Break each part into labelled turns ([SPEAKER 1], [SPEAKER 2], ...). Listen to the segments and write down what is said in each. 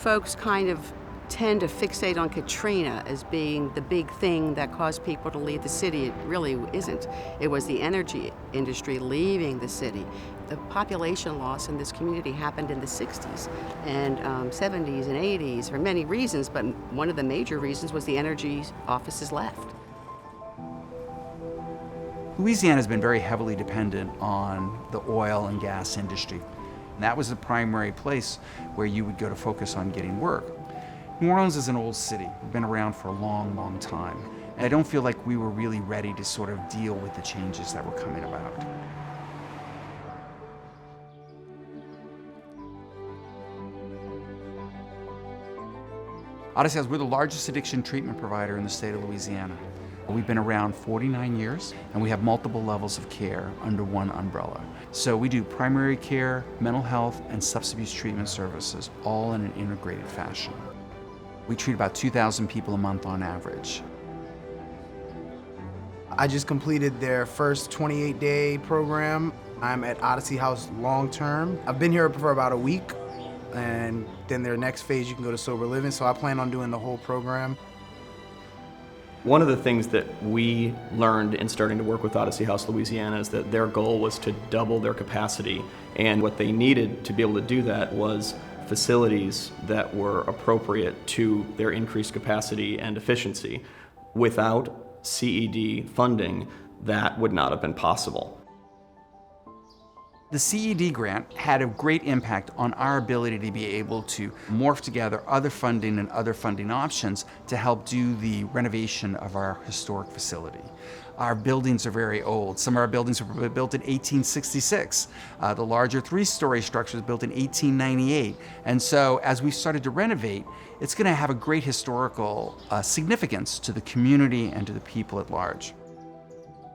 [SPEAKER 1] folks kind of tend to fixate on Katrina as being the big thing that caused people to leave the city. It really isn't. It was the energy industry leaving the city. The population loss in this community happened in the 60s and 70s and 80s for many reasons, but one of the major reasons was the energy offices left.
[SPEAKER 2] Louisiana has been very heavily dependent on the oil and gas industry. And that was the primary place where you would go to focus on getting work. New Orleans is an old city. We've been around for a long, long time. And I don't feel like we were really ready to sort of deal with the changes that were coming about. Odyssey House, we're the largest addiction treatment provider in the state of Louisiana. We've been around 49 years, and we have multiple levels of care under one umbrella. So we do primary care, mental health, and substance abuse treatment services, all in an integrated fashion. We treat about 2,000 people a month on average.
[SPEAKER 3] I just completed their first 28-day program. I'm at Odyssey House long term. I've been here for about a week, and then their next phase you can go to sober living, so I plan on doing the whole program.
[SPEAKER 4] One of the things that we learned in starting to work with Odyssey House Louisiana is that their goal was to double their capacity, and what they needed to be able to do that was facilities that were appropriate to their increased capacity and efficiency. Without CED funding, that would not have been possible.
[SPEAKER 2] The CED grant had a great impact on our ability to be able to morph together other funding and other funding options to help do the renovation of our historic facility. Our buildings are very old. Some of our buildings were built in 1866. The larger three-story structure was built in 1898. And so as we started to renovate, it's going to have a great historical significance to the community and to the people at large.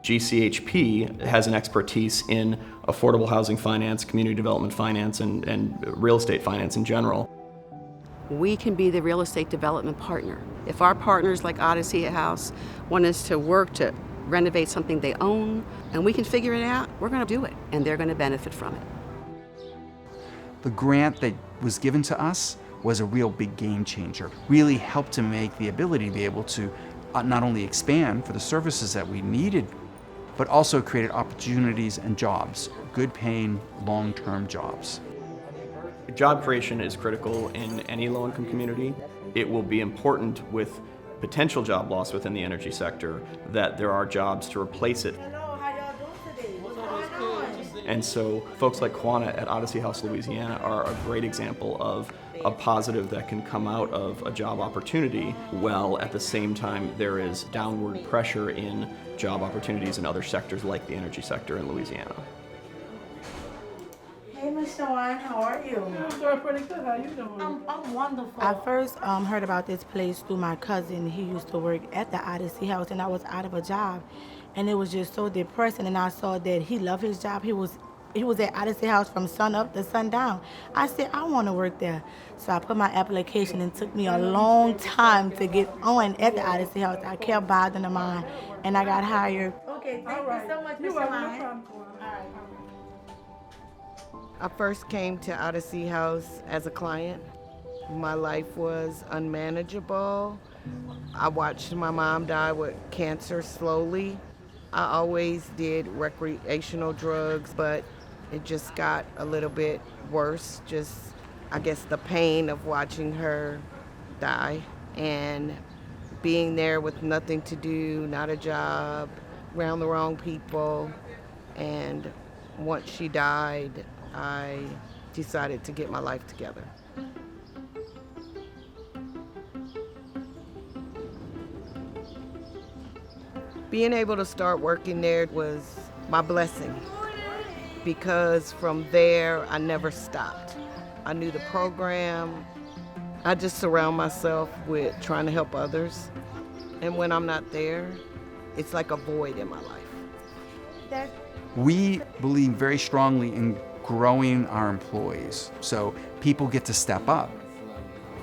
[SPEAKER 4] GCHP has an expertise in affordable housing finance, community development finance, and real estate finance in general.
[SPEAKER 1] We can be the real estate development partner. If our partners like Odyssey House want us to work to renovate something they own, and we can figure it out, we're going to do it, and they're going to benefit from it.
[SPEAKER 2] The grant that was given to us was a real big game changer. Really helped to make the ability to be able to not only expand for the services that we needed, but also created opportunities and jobs, good paying, long-term jobs.
[SPEAKER 4] Job creation is critical in any low-income community. It will be important with potential job loss within the energy sector that there are jobs to replace it.
[SPEAKER 5] Hello, how y'all doing today? What's going on?
[SPEAKER 4] And so folks like Quanah at Odyssey House Louisiana are a great example of a positive that can come out of a job opportunity, while at the same time there is downward pressure in job opportunities in other sectors like the energy sector in Louisiana.
[SPEAKER 5] Hey, Mr. Wine, how are you?
[SPEAKER 6] I'm doing pretty good. How you doing?
[SPEAKER 5] I'm wonderful.
[SPEAKER 7] I first heard about this place through my cousin. He used to work at the Odyssey House, and I was out of a job, and it was just so depressing. And I saw that he loved his job. He was at Odyssey House from sun up to sundown. I said, I want to work there. So I put my application, and it took me a long time to get on at the Odyssey House. I kept bothering them on, and I got hired.
[SPEAKER 5] Okay, thank you so much, Mr. Wine.
[SPEAKER 8] I first came to Odyssey House as a client. My life was unmanageable. I watched my mom die with cancer slowly. I always did recreational drugs, but it just got a little bit worse. Just, I guess, the pain of watching her die and being there with nothing to do, not a job, around the wrong people. And once she died, I decided to get my life together. Being able to start working there was my blessing, because from there I never stopped. I knew the program. I just surround myself with trying to help others. And when I'm not there, it's like a void in my life.
[SPEAKER 2] We believe very strongly in growing our employees, so people get to step up.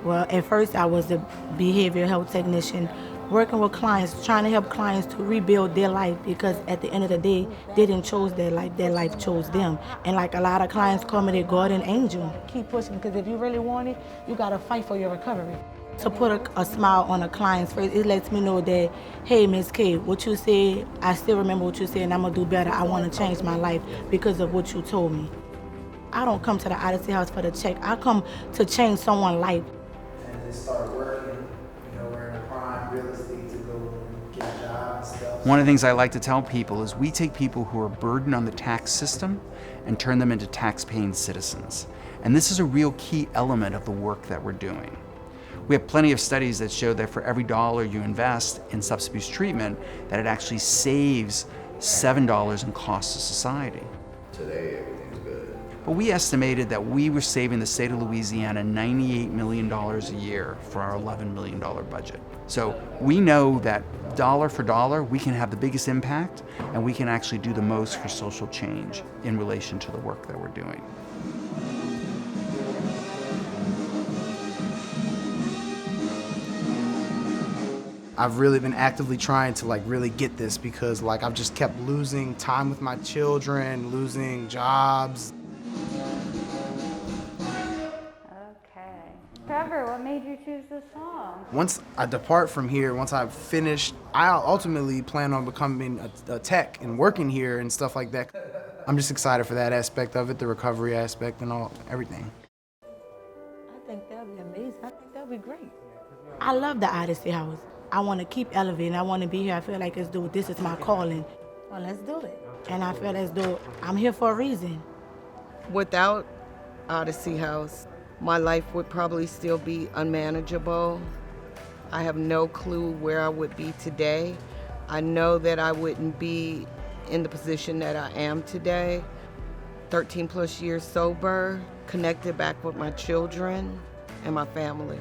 [SPEAKER 7] Well, at first I was a behavioral health technician working with clients, trying to help clients to rebuild their life, because at the end of the day, they didn't choose their life chose them. And like a lot of clients call me their guardian angel. Keep pushing, because if you really want it, you gotta fight for your recovery. To put a smile on a client's face, it lets me know that, hey, Miss K, what you said, I still remember what you said, and I'm gonna do better. I wanna change my life because of what you told me. I don't come to the Odyssey House for the check. I come to change someone's life.
[SPEAKER 3] And just start working, we're in a prime real estate to go get a job and stuff.
[SPEAKER 2] One of the things I like to tell people is we take people who are burdened on the tax system and turn them into tax-paying citizens. And this is a real key element of the work that we're doing. We have plenty of studies that show that for every dollar you invest in substance abuse treatment, that it actually saves $7 in cost to society.
[SPEAKER 3] Today, everything's good.
[SPEAKER 2] But we estimated that we were saving the state of Louisiana $98 million a year for our $11 million budget. So we know that dollar for dollar, we can have the biggest impact, and we can actually do the most for social change in relation to the work that we're doing.
[SPEAKER 3] I've really been actively trying to really get this, because I've just kept losing time with my children, losing jobs.
[SPEAKER 9] Okay. Trevor, what made you choose this song?
[SPEAKER 3] Once I depart from here, once I've finished, I ultimately plan on becoming a tech and working here and stuff like that. I'm just excited for that aspect of it, the recovery aspect and everything.
[SPEAKER 7] I think that would be amazing. I think that would be great. I love the Odyssey House. I want to keep elevating. I want to be here. I feel like this is my calling. Well, let's do it. And I feel as though I'm here for a reason.
[SPEAKER 8] Without Odyssey House, my life would probably still be unmanageable. I have no clue where I would be today. I know that I wouldn't be in the position that I am today. 13 plus years sober, connected back with my children and my family.